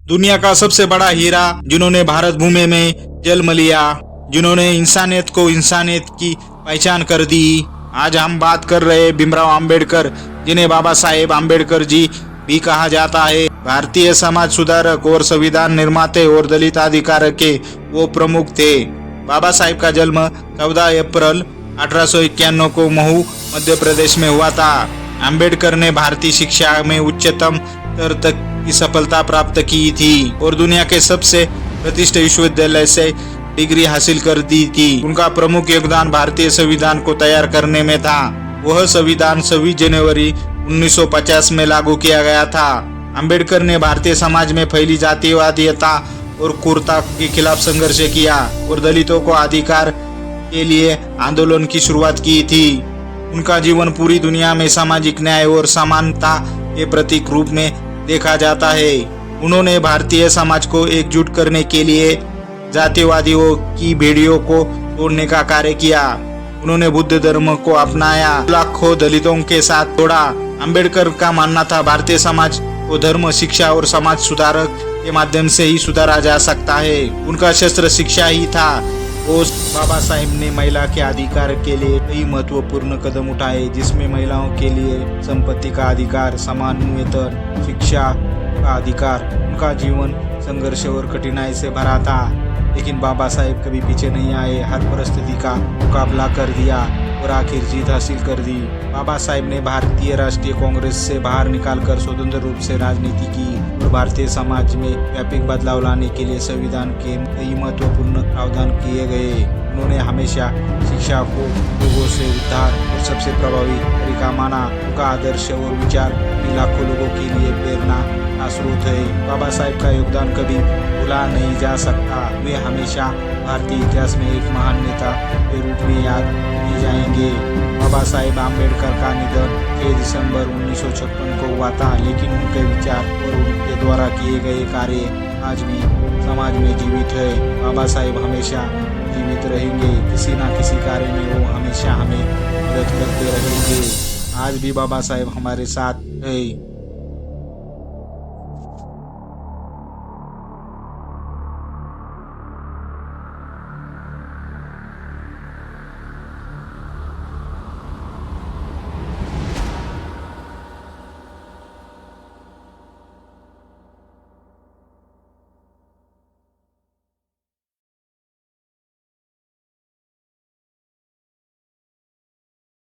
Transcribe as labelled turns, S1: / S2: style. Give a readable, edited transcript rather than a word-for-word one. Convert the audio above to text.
S1: दुनिया का सबसे बड़ा हीरा जिन्होंने भारत भूमि में जन्म लिया, जिन्होंने इंसानियत को इंसानियत की पहचान कर दी। आज हम बात कर रहे भीमराव अंबेडकर, जिन्हें बाबा साहेब अंबेडकर जी भी कहा जाता है। भारतीय समाज सुधारक और संविधान निर्माते और दलित अधिकार के वो प्रमुख थे। बाबा साहेब का जन्म 14 अप्रैल 1891 को महू मध्य प्रदेश में हुआ था। अंबेडकर ने भारतीय शिक्षा में उच्चतम स्तर तक की सफलता प्राप्त की थी और दुनिया के सबसे प्रतिष्ठित विश्वविद्यालय से डिग्री हासिल कर दी थी। उनका प्रमुख योगदान भारतीय संविधान को तैयार करने में था। वह संविधान 26 जनवरी 1950 में लागू किया गया था। अंबेडकर ने भारतीय समाज में फैली जातिवादिता और क्रूरता के खिलाफ संघर्ष किया और दलितों को अधिकार के लिए आंदोलन की शुरुआत की थी। उनका जीवन पूरी दुनिया में सामाजिक न्याय और समानता के प्रतीक रूप में देखा जाता है। उन्होंने भारतीय समाज को एकजुट करने के लिए जातिवादियों की बेड़ियों को तोड़ने का कार्य किया। उन्होंने बुद्ध धर्म को अपनाया, लाखों दलितों के साथ जोड़ा। अंबेडकर का मानना था भारतीय समाज को धर्म, शिक्षा और समाज सुधारक के माध्यम से ही सुधारा जा सकता है। उनका शस्त्र शिक्षा ही था। उस बाबा साहेब ने महिला के अधिकार के लिए कई महत्वपूर्ण कदम उठाए, जिसमें महिलाओं के लिए संपत्ति का अधिकार, समान वेतन, शिक्षा का अधिकार। उनका जीवन संघर्ष और कठिनाई से भरा था, लेकिन बाबा साहेब कभी पीछे नहीं आए। हर परिस्थिति का मुकाबला कर दिया और आखिर जीत हासिल कर दी। बाबा साहेब ने भारतीय राष्ट्रीय कांग्रेस से बाहर निकालकर स्वतंत्र रूप से राजनीति की और भारतीय समाज में व्यापक बदलाव लाने के लिए संविधान के कई महत्वपूर्ण प्रावधान किए गए। उन्होंने हमेशा शिक्षा को लोगों से उद्धार और सबसे प्रभावी तरीका माना। उनका आदर्श और विचार लाखों लोगों के लिए प्रेरणा का स्रोत है। बाबा साहेब का योगदान कभी भुला नहीं जा सकता। वे हमेशा भारतीय इतिहास में एक महान नेता के रूप में याद किए जाएंगे। बाबा साहेब अम्बेडकर का निधन 6 दिसंबर 1956 को हुआ था, लेकिन उनके विचार और उनके द्वारा किए गए कार्य आज भी समाज में जीवित है। बाबा साहेब हमेशा जीवित रहेंगे। किसी न किसी कार्य में वो हमेशा हमें मदद करते रहेंगे। आज भी बाबा साहेब हमारे साथ है।